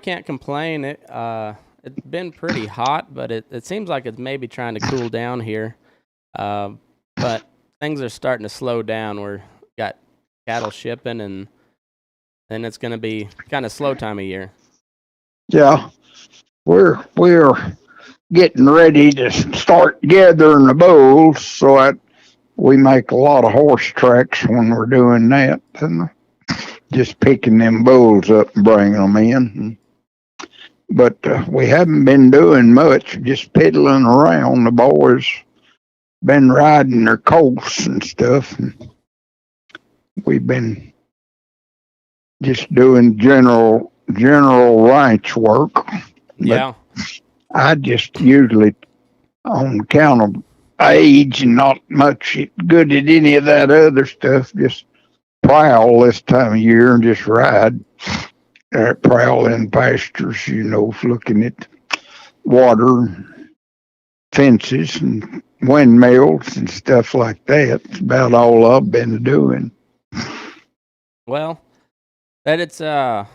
Can't complain. It's been pretty hot, but it seems like it's maybe trying to cool down here. Uh, but things are starting to slow down. We're got cattle shipping, and it's going to be kind of slow time of year. Yeah, we're getting ready to start gathering the bulls, so that we make a lot of horse tracks when we're doing that, and just picking them bulls up and bringing them in. But we haven't been doing much, just piddling around. The boys been riding their colts and stuff. And we've been just doing general ranch work. But Yeah. I just usually, on account of age and not much good at any of that other stuff, just prowl this time of year and just ride. Prowl in pastures, looking at water, fences, and windmills and stuff like that. It's about all I've been doing. Well, that it's Hi,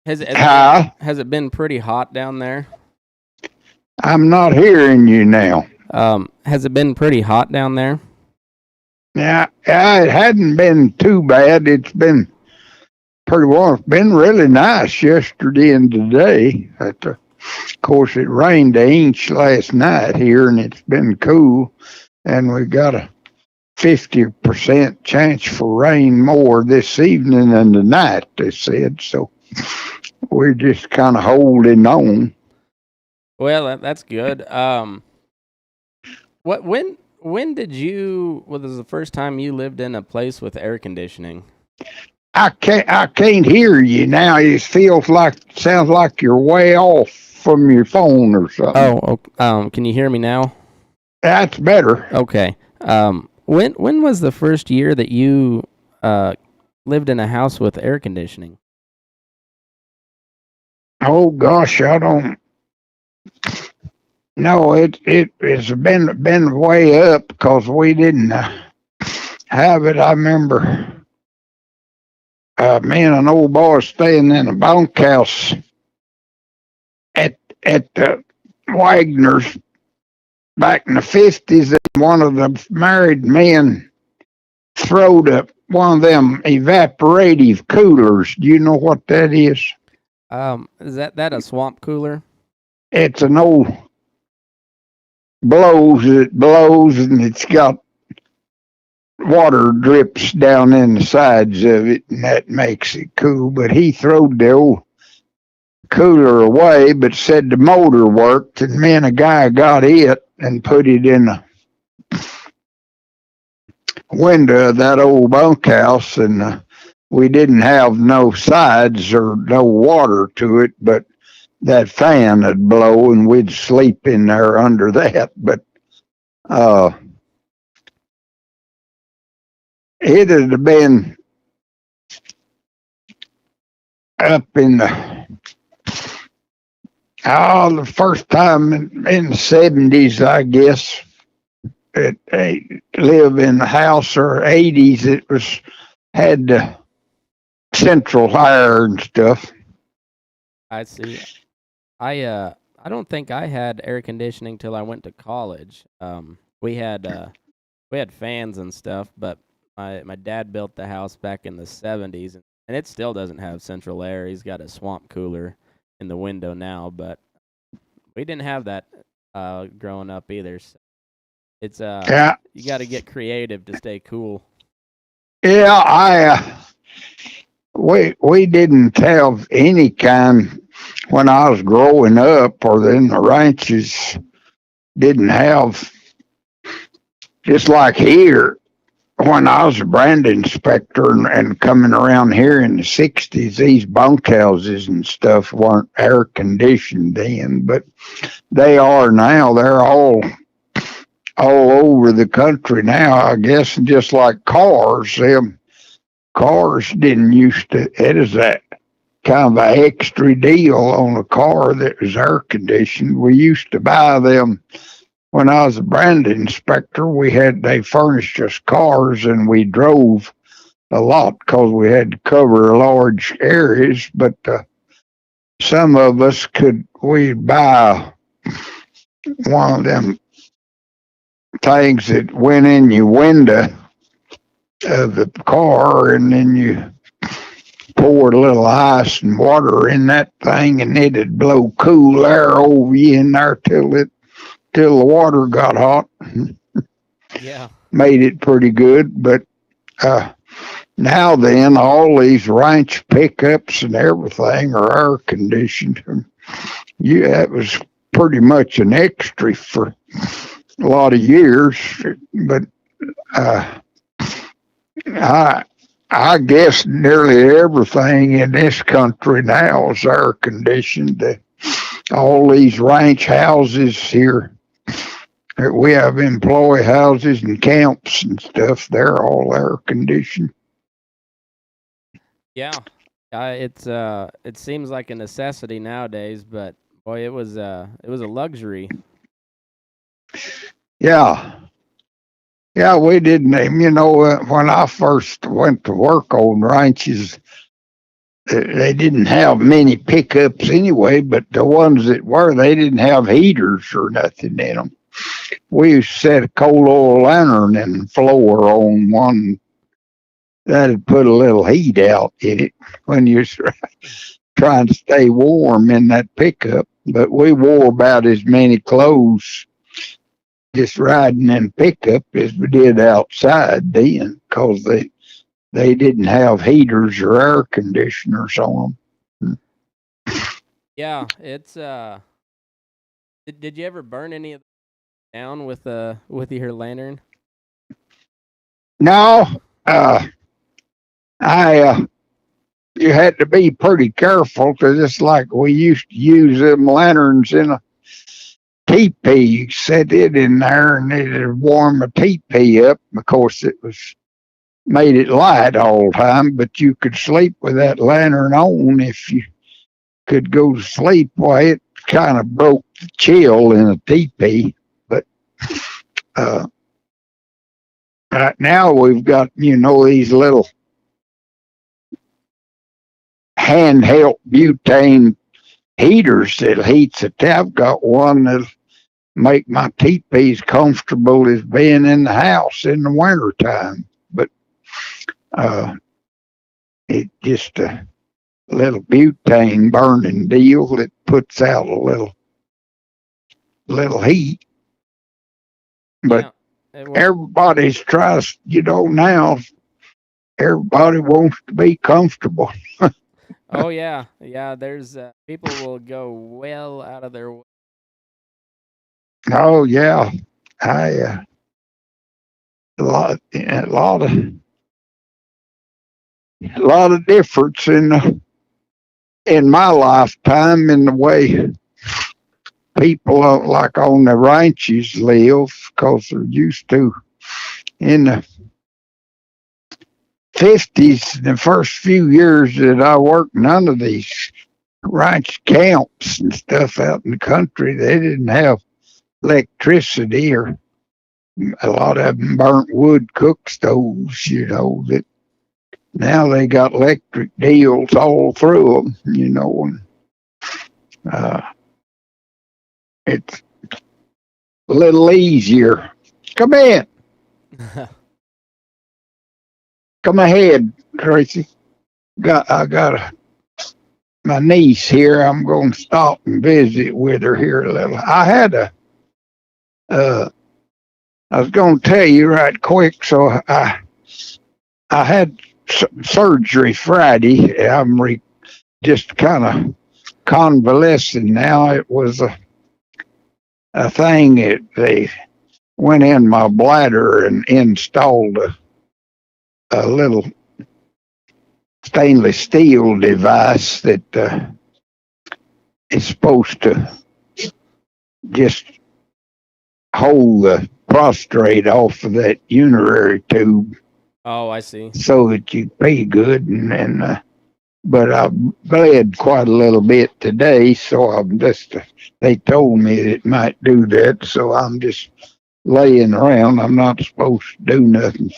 has it been pretty hot down there? I'm not hearing you now. Has it been pretty hot down there? Now, it hadn't been too bad. It's been pretty warm. It's been really nice yesterday and today. Of course, it rained an inch last night here, and it's been cool. And we got a 50% chance for rain more this evening and tonight, they said. So we're just kind of holding on. Well, that's good. What when did you? What was the first time you lived in a place with air conditioning? I can't hear you now. It sounds like you're way off from your phone or something. Can you hear me now? That's better. Okay. When was the first year that you lived in a house with air conditioning? Oh gosh, I don't know. It's been way up because we didn't have it. I remember me and an old boy staying in a bunkhouse at the Wagner's back in the 50s, and one of the married men throwed up one of them evaporative coolers. Do you know what that is? Is that a swamp cooler? It's an old it blows, and it's got water drips down in the sides of it, and that makes it cool. But he throwed the old cooler away, but said the motor worked, and me and a guy got it and put it in the window of that old bunkhouse, and we didn't have no sides or no water to it, but that fan would blow, and we'd sleep in there under that. But uh, it'd have been up in the first time in the 70s, I guess. Live in the house, or 80s. It was had central air and stuff. I see. I don't think I had air conditioning till I went to college. We had fans and stuff, but my dad built the house back in the 70s, and it still doesn't have central air. He's got a swamp cooler in the window now, but we didn't have that growing up either. So it's Yeah, you got to get creative to stay cool. yeah. We didn't have any kind when I was growing up, or then the ranches didn't have, just like here. When I was a brand inspector, and coming around here in the 60s, these bunkhouses and stuff weren't air conditioned then, but they are now. They're all over the country now, I guess. And just like cars, them cars didn't used to. It is that kind of an extra deal on a car that was air conditioned. We used to buy them when I was a brand inspector. They furnished us cars, and we drove a lot because we had to cover large areas. But some of us we'd buy one of them things that went in your window of the car, and then you poured a little ice and water in that thing, and it'd blow cool air over you in there till the water got hot. Yeah. Made it pretty good, but uh, now then, all these ranch pickups and everything are air conditioned. That was pretty much an extra for a lot of years, but uh, I I guess nearly everything in this country now is air conditioned. All these ranch houses here, we have employee houses and camps and stuff. They're all air conditioned. Yeah. It seems like a necessity nowadays, but boy, it was a luxury. Yeah, yeah, we didn't. When I first went to work on ranches, they didn't have many pickups anyway. But the ones that were, they didn't have heaters or nothing in them. We used to set a coal oil lantern in the floor on one that'd put a little heat out in it when you're trying to stay warm in that pickup. But we wore about as many clothes just riding in pickup as we did outside then, because they didn't have heaters or air conditioners on them. Yeah, did you ever burn any of them down with your lantern? No, uh, I you had to be pretty careful because it's like we used to use them lanterns in a teepee. You set it in there and it'd warm a teepee up. Of course, it was made it light all the time, but you could sleep with that lantern on if you could go to sleep. Why, it kind of broke the chill in a teepee. But uh, right now we've got, these little handheld butane heaters that heats it. I've got one that make my teepees comfortable as being in the house in the wintertime. But uh, it just a little butane burning deal that puts out a little heat. But Yeah. Well, everybody's trying, now everybody wants to be comfortable. oh yeah, yeah. There's people will go well out of their way. Oh yeah, I a lot of difference in my lifetime in the way people like on the ranches live, because they're used to in the 50s, the first few years that I worked, none of these ranch camps and stuff out in the country, they didn't have electricity, or a lot of them burnt wood cook stoves, that now they got electric deals all through them, and uh, it's a little easier. Come in. Come ahead, Tracy. I got my niece here. I'm going to stop and visit with her here a little. Uh, I was going to tell you right quick. So I had surgery Friday. Just kind of convalescing now. It was a thing that they went in my bladder and installed a little stainless steel device that is supposed to just hold the prostrate off of that urinary tube Oh, I see. so that you pee good. But I bled quite a little bit today, so they told me that it might do that, so I'm just laying around. I'm not supposed to do nothing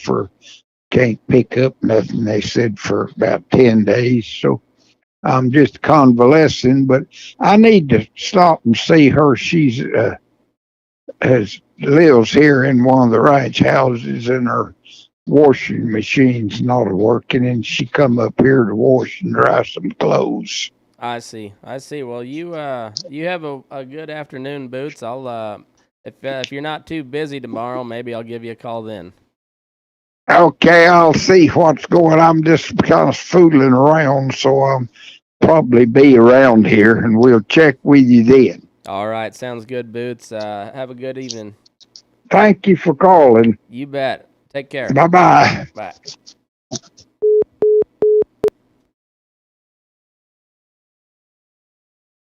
can't pick up nothing, they said, for about 10 days. So I'm just convalescing, but I need to stop and see her. She's has lives here in one of the ranch houses, and her washing machine's not working, and she come up here to wash and dry some clothes. I see. I see. Well, you have a good afternoon, Boots. I'll if you're not too busy tomorrow, maybe I'll give you a call then. Okay, I'll see what's going. I'm just kind of fooling around, so I'll probably be around here, and we'll check with you then. All right, sounds good, Boots. Have a good evening. Thank you for calling. You bet. Take care. Bye bye. Bye.